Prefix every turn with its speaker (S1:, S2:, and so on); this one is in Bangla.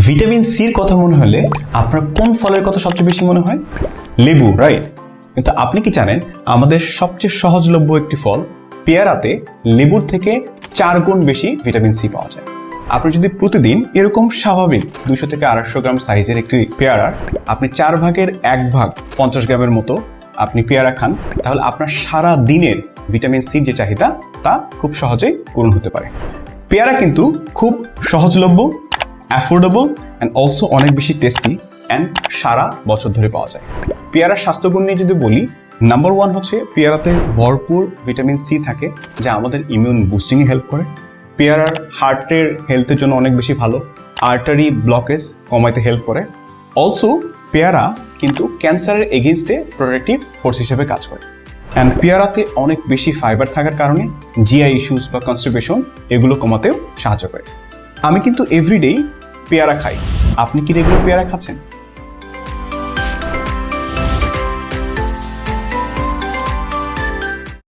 S1: ভিটামিন সির কথা মনে হলে আপনার কোন ফলের কথা সবচেয়ে বেশি মনে হয়? লেবু, রাইট? কিন্তু আপনি কি জানেন আমাদের সবচেয়ে সহজলভ্য একটি ফল পেয়ারাতে লেবুর থেকে 4 গুণ বেশি ভিটামিন সি পাওয়া যায়। আপনি যদি প্রতিদিন এরকম স্বাভাবিক 200 থেকে 250 গ্রাম সাইজের একটি পেয়ারার আপনি 4 ভাগের 1 ভাগ 50 গ্রামের মতো আপনি পেয়ারা খান, তাহলে আপনার সারা দিনের ভিটামিন সির যে চাহিদা তা খুব সহজেই পূরণ হতে পারে। পেয়ারা কিন্তু খুব সহজলভ্য, অ্যাফোর্ডেবল অ্যান্ড অলসো অনেক বেশি টেস্টি অ্যান্ড সারা বছর ধরে পাওয়া যায়। পেয়ারার স্বাস্থ্যগুণ নিয়ে যদি বলি, নাম্বার 1 হচ্ছে পেয়ারাতে ভরপুর ভিটামিন সি থাকে যা আমাদের ইমিউন বুস্টিংয়ে হেল্প করে। পেয়ারার হার্টের হেলথের জন্য অনেক বেশি ভালো, আর্টারি ব্লকেজ কমাইতে হেল্প করে। অলসো পেয়ারা কিন্তু ক্যান্সারের এগেইনস্টে প্রোটেক্টিভ ফোর্স হিসেবে কাজ করে। অ্যান্ড পেয়ারাতে অনেক বেশি ফাইবার থাকার কারণে জিআই ইস্যুস বা কনস্টিপেশন এগুলো কমাতেও সাহায্য করে। আমি কিন্তু এভরিডেই পেয়ারা খাই। আপনি কি রেগুলার পেয়ারা খাচ্ছেন?